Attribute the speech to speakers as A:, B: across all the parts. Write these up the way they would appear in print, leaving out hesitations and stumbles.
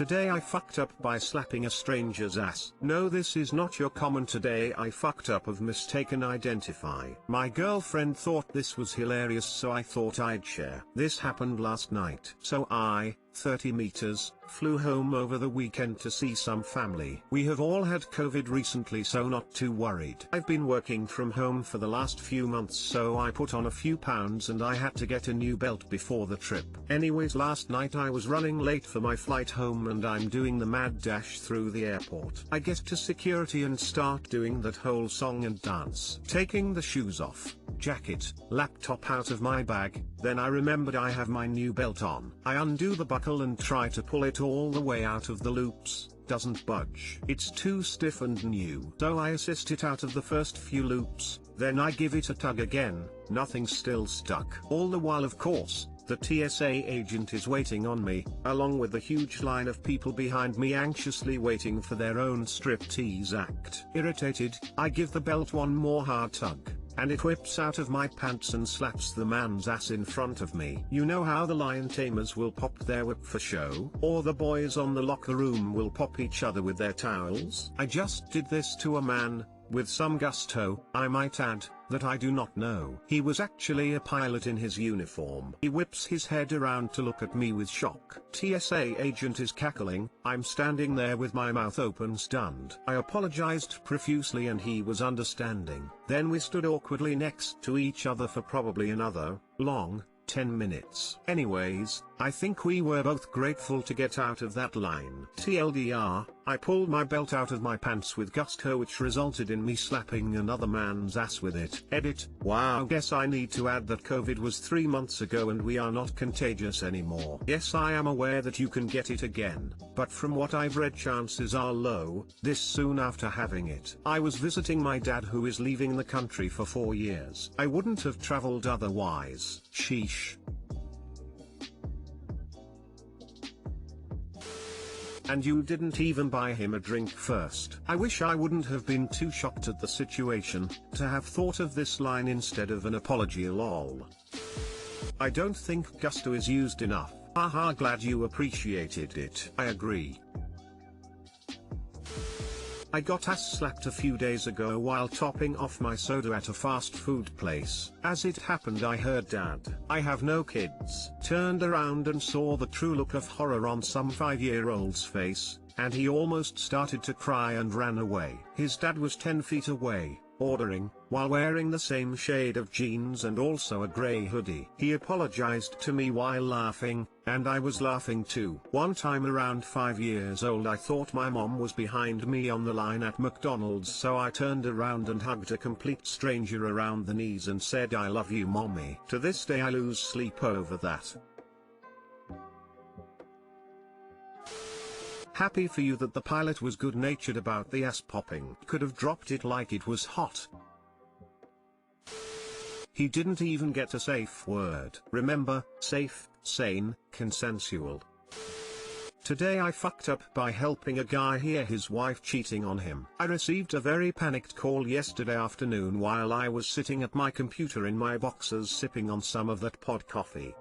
A: Today I fucked up by slapping a stranger's ass. No, this is not your common today I fucked up of mistaken identify. My girlfriend thought this was hilarious, so I thought I'd share. This happened last night. So I, 30 meters, flew home over the weekend to see some family. We have all had COVID recently, so not too worried. I've been working from home for the last few months, so I put on a few pounds and I had to get a new belt before the trip. Anyways, last night I was running late for my flight home and I'm doing the mad dash through the airport. I get to security and start doing that whole song and dance. Taking the shoes off, jacket, laptop out of my bag, then I remembered I have my new belt on. I undo the buckle and try to pull it all the way out of the loops. Doesn't budge. It's too stiff and new. So I assist it out of the first few loops, then I give it a tug again, nothing's still stuck. All the while, of course, the TSA agent is waiting on me, along with a huge line of people behind me anxiously waiting for their own striptease act. Irritated, I give the belt one more hard tug, and it whips out of my pants and slaps the man's ass in front of me. You know how the lion tamers will pop their whip for show, or the boys on the locker room will pop each other with their towels? I just did this to a man, with some gusto, I might add, that I do not know. He was actually a pilot in his uniform. He whips his head around to look at me with shock. TSA agent is cackling, I'm standing there with my mouth open stunned. I apologized profusely and he was understanding. Then we stood awkwardly next to each other for probably another, long, 10 minutes. Anyways, I think we were both grateful to get out of that line. TLDR, I pulled my belt out of my pants with gusto, which resulted in me slapping another man's ass with it. Edit. Wow. Guess I need to add that COVID was 3 months ago and we are not contagious anymore. Yes, I am aware that you can get it again, but from what I've read, chances are low, this soon after having it. I was visiting my dad, who is leaving the country for 4 years. I wouldn't have traveled otherwise. Sheesh. And you didn't even buy him a drink first. I wish I wouldn't have been too shocked at the situation, to have thought of this line instead of an apology, lol. I don't think gusto is used enough. Haha, glad you appreciated it. I agree. I got ass slapped a few days ago while topping off my soda at a fast food place. As it happened, I heard Dad, I have no kids, turned around and saw the true look of horror on some 5-year-old's face, and he almost started to cry and ran away. His dad was 10 feet away, ordering, while wearing the same shade of jeans and also a grey hoodie. He apologized to me while laughing, and I was laughing too. One time around 5 years old, I thought my mom was behind me on the line at McDonald's, so I turned around and hugged a complete stranger around the knees and said, I love you, mommy. To this day I lose sleep over that. Happy for you that the pilot was good-natured about the ass popping. Could have dropped it like it was hot. He didn't even get a safe word. Remember, safe, sane, consensual. Today I fucked up by helping a guy hear his wife cheating on him. I received a very panicked call yesterday afternoon while I was sitting at my computer in my boxers sipping on some of that pod coffee.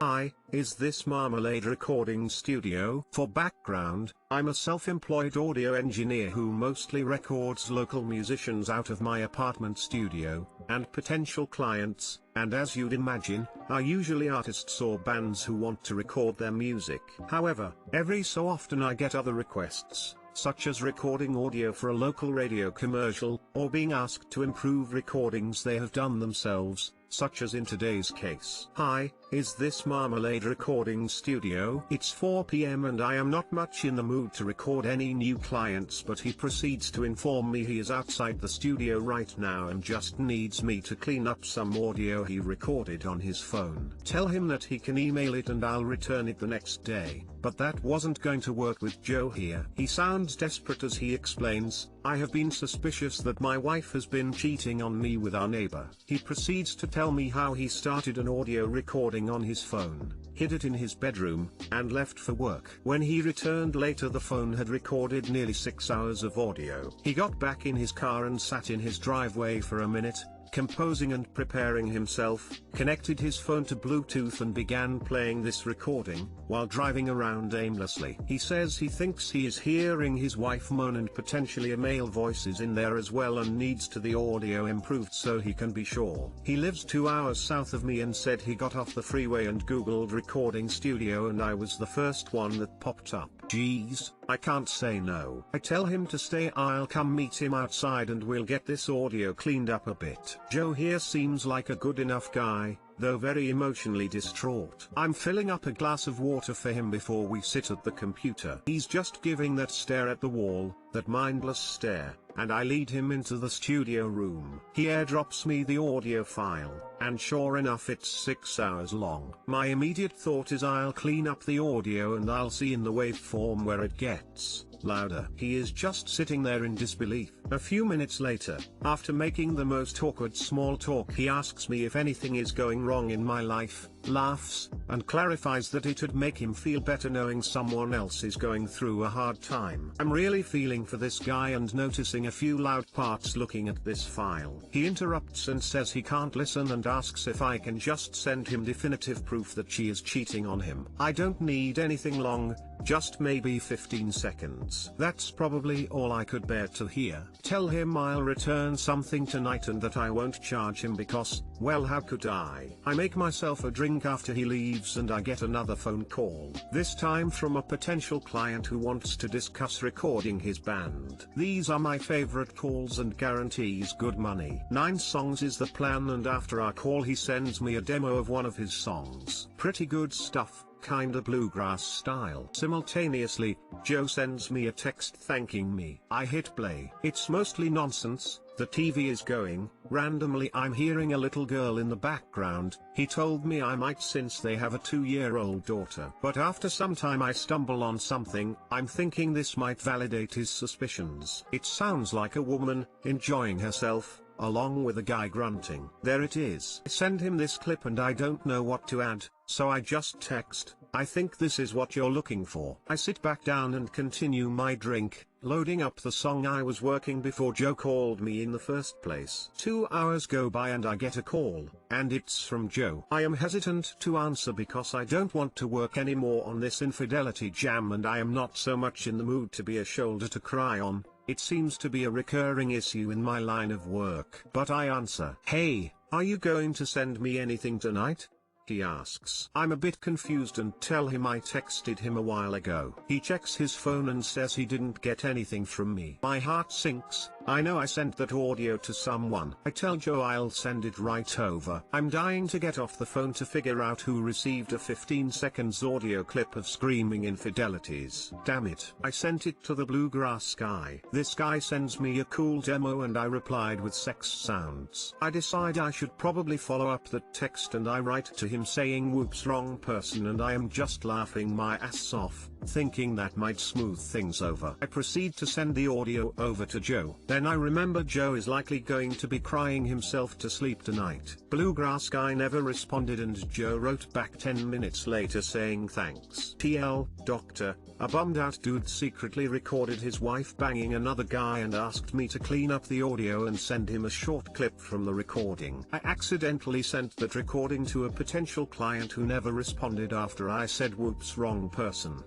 A: Is this Marmalade recording studio? For background, I'm a self-employed audio engineer who mostly records local musicians out of my apartment studio, and potential clients, and as you'd imagine, are usually artists or bands who want to record their music. However, every so often I get other requests, such as recording audio for a local radio commercial, or being asked to improve recordings they have done themselves, such as in today's case. Hi, is this Marmalade recording studio? It's 4 PM and I am not much in the mood to record any new clients, but he proceeds to inform me he is outside the studio right now and just needs me to clean up some audio he recorded on his phone. Tell him that he can email it and I'll return it the next day. But that wasn't going to work with Joe here. He sounds desperate as he explains, I have been suspicious that my wife has been cheating on me with our neighbor. He proceeds to tell me how he started an audio recording on his phone, hid it in his bedroom, and left for work. When he returned later, the phone had recorded nearly 6 hours of audio. He got back in his car and sat in his driveway for a minute, composing and preparing himself, connected his phone to Bluetooth and began playing this recording, while driving around aimlessly. He says he thinks he is hearing his wife moan and potentially a male voice is in there as well and needs to the audio improved so he can be sure. He lives 2 hours south of me and said he got off the freeway and googled recording studio and I was the first one that popped up. Geez, I can't say no. I tell him to stay, I'll come meet him outside and we'll get this audio cleaned up a bit. Joe here seems like a good enough guy, though very emotionally distraught. I'm filling up a glass of water for him before we sit at the computer. He's just giving that stare at the wall, that mindless stare, and I lead him into the studio room. He airdrops me the audio file, and sure enough it's 6 hours long. My immediate thought is I'll clean up the audio and I'll see in the waveform where it gets louder. He is just sitting there in disbelief. A few minutes later, after making the most awkward small talk, he asks me if anything is going wrong in my life, laughs, and clarifies that it'd make him feel better knowing someone else is going through a hard time. I'm really feeling for this guy and noticing a few loud parts looking at this file. He interrupts and says he can't listen and asks if I can just send him definitive proof that she is cheating on him. I don't need anything long, just maybe 15 seconds. That's probably all I could bear to hear. Tell him I'll return something tonight and that I won't charge him because, well, how could I? I make myself a drink after he leaves and I get another phone call. This time from a potential client who wants to discuss recording his band. These are my favorite calls and guarantees good money. 9 songs is the plan and after our call he sends me a demo of one of his songs. Pretty good stuff. Kinda bluegrass style. Simultaneously, Joe sends me a text thanking me. I hit play. It's mostly nonsense, the TV is going, randomly I'm hearing a little girl in the background, he told me I might since they have a 2-year-old daughter. But after some time I stumble on something, I'm thinking this might validate his suspicions. It sounds like a woman, enjoying herself, along with a guy grunting. There it is. I send him this clip and I don't know what to add, so I just text, I think this is what you're looking for. I sit back down and continue my drink, loading up the song I was working before Joe called me in the first place. 2 hours go by and I get a call, and it's from Joe. I am hesitant to answer because I don't want to work anymore on this infidelity jam and I am not so much in the mood to be a shoulder to cry on. It seems to be a recurring issue in my line of work. But I answer, hey, are you going to send me anything tonight? He asks. I'm a bit confused and tell him I texted him a while ago. He checks his phone and says he didn't get anything from me. My heart sinks. I know I sent that audio to someone. I tell Joe I'll send it right over. I'm dying to get off the phone to figure out who received a 15 seconds audio clip of screaming infidelities. Damn it. I sent it to the bluegrass guy. This guy sends me a cool demo and I replied with sex sounds. I decide I should probably follow up that text and I write to him saying whoops, wrong person, and I am just laughing my ass off, thinking that might smooth things over. I proceed to send the audio over to Joe. Then I remember Joe is likely going to be crying himself to sleep tonight. Bluegrass guy never responded and Joe wrote back 10 minutes later saying thanks. TL, doctor, a bummed out dude secretly recorded his wife banging another guy and asked me to clean up the audio and send him a short clip from the recording. I accidentally sent that recording to a potential client who never responded after I said whoops, wrong person.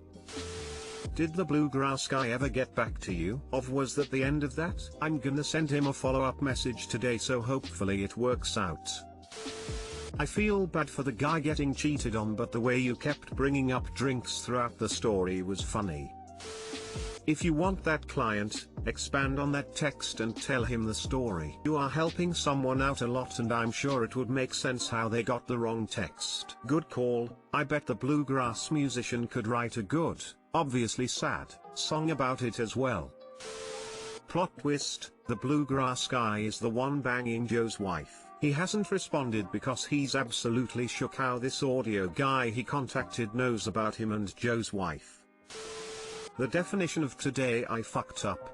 A: Did the bluegrass guy ever get back to you? Or was that the end of that? I'm gonna send him a follow-up message today so hopefully it works out. I feel bad for the guy getting cheated on, but the way you kept bringing up drinks throughout the story was funny. If you want that client, expand on that text and tell him the story. You are helping someone out a lot and I'm sure it would make sense how they got the wrong text. Good call. I bet the bluegrass musician could write a good, obviously sad, song about it as well. Plot twist, the bluegrass guy is the one banging Joe's wife. He hasn't responded because he's absolutely shook how this audio guy he contacted knows about him and Joe's wife. The definition of today I fucked up.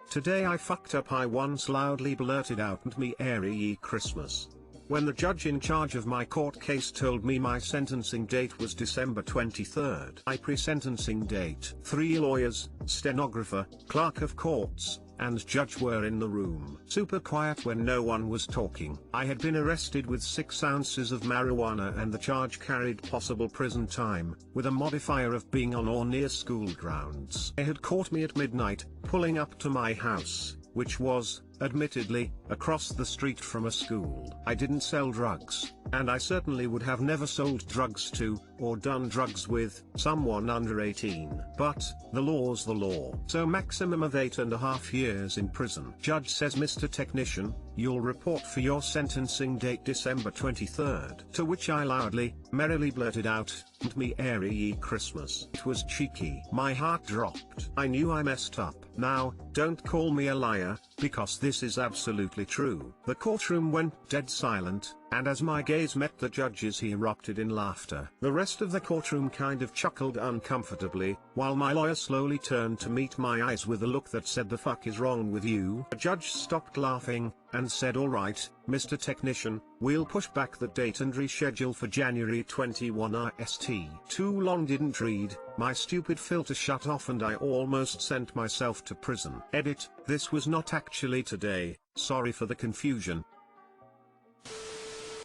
A: Today I fucked up. I once loudly blurted out "MMMMEEEERRRRYY Christmas." when the judge in charge of my court case told me my sentencing date was December 23rd. My pre-sentencing date. 3 lawyers, stenographer, clerk of courts, and judge were in the room. Super quiet when no one was talking. I had been arrested with 6 ounces of marijuana and the charge carried possible prison time, with a modifier of being on or near school grounds. They had caught me at midnight, pulling up to my house, which was, admittedly, across the street from a school. I didn't sell drugs, and I certainly would have never sold drugs to, or done drugs with, someone under 18. But, the law's the law. So maximum of 8.5 years in prison. Judge says, Mr. Technician, you'll report for your sentencing date December 23rd. To which I loudly, merrily blurted out, "MMMMEEEERRRRYYY Christmas." It was cheeky. My heart dropped. I knew I messed up. Now, don't call me a liar, because this is absolutely true. The courtroom went dead silent, and as my gaze met the judge's he erupted in laughter. The rest of the courtroom kind of chuckled uncomfortably, while my lawyer slowly turned to meet my eyes with a look that said, "The fuck is wrong with you?" The judge stopped laughing, and said, "All right, Mr. Technician, we'll push back the date and reschedule for January 21 IST. Too long didn't read, my stupid filter shut off and I almost sent myself to prison." Edit, this was not actually today, sorry for the confusion.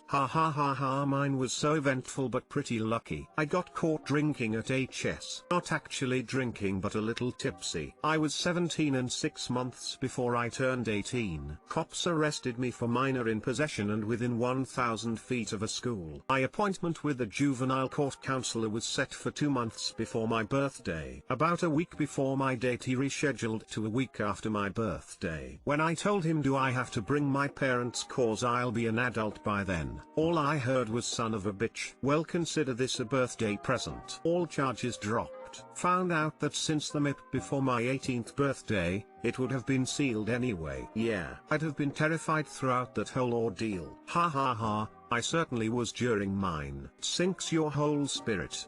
A: Ha ha ha ha, mine was so eventful but pretty lucky. I got caught drinking at HS. Not actually drinking but a little tipsy. I was 17 and 6 months before I turned 18. Cops arrested me for minor in possession and within 1,000 feet of a school. My appointment with the juvenile court counselor was set for 2 months before my birthday. About a week before my date he rescheduled to a week after my birthday. When I told him, "Do I have to bring my parents cause I'll be an adult by then?" all I heard was "son of a bitch." Well, consider this a birthday present. All charges dropped. Found out that since the MIP before my 18th birthday, it would have been sealed anyway. Yeah, I'd have been terrified throughout that whole ordeal. Ha ha ha, I certainly was during mine. Sinks your whole spirit.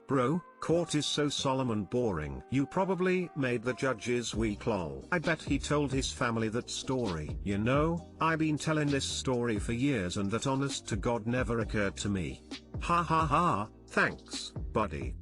A: Bro, court is so solemn and boring. You probably made the judge's week lol. I bet he told his family that story. You know, I been telling this story for years and that honest to God never occurred to me. Ha ha ha, thanks, buddy.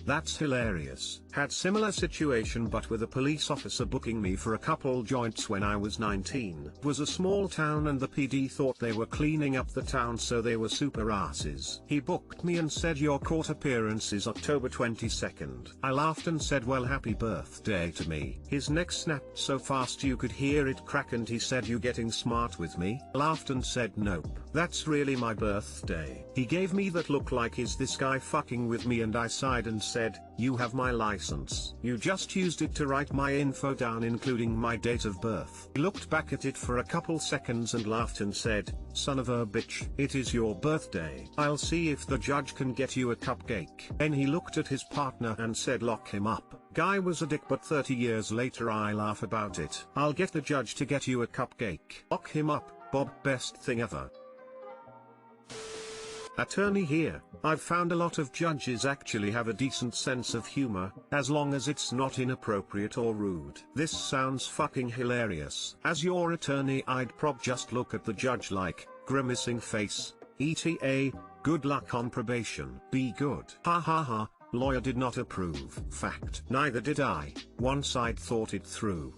A: That's hilarious. Had similar situation but with a police officer booking me for a couple joints when I was 19. It was a small town and the PD thought they were cleaning up the town, so they were super asses. He booked me and said, "Your court appearance is October 22nd. I laughed and said, "Well, happy birthday" to me. His neck snapped so fast you could hear it crack and he said, "You getting smart with me?" Laughed and said, "Nope. That's really my birthday." He gave me that look like, "Is this guy fucking with me?" and I sighed and said, "You have my license. You just used it to write my info down including my date of birth." He looked back at it for a couple seconds and laughed and said, "Son of a bitch, it is your birthday. I'll see if the judge can get you a cupcake." Then he looked at his partner and said, "Lock him up." Guy was a dick, but 30 years later I laugh about it. "I'll get the judge to get you a cupcake." Lock him up, Bob, best thing ever. Attorney here. I've found a lot of judges actually have a decent sense of humor, as long as it's not inappropriate or rude. This sounds fucking hilarious. As your attorney, I'd just look at the judge like, grimacing face, ETA, good luck on probation. Be good. Ha ha ha, lawyer did not approve. Fact. Neither did I, once I'd thought it through.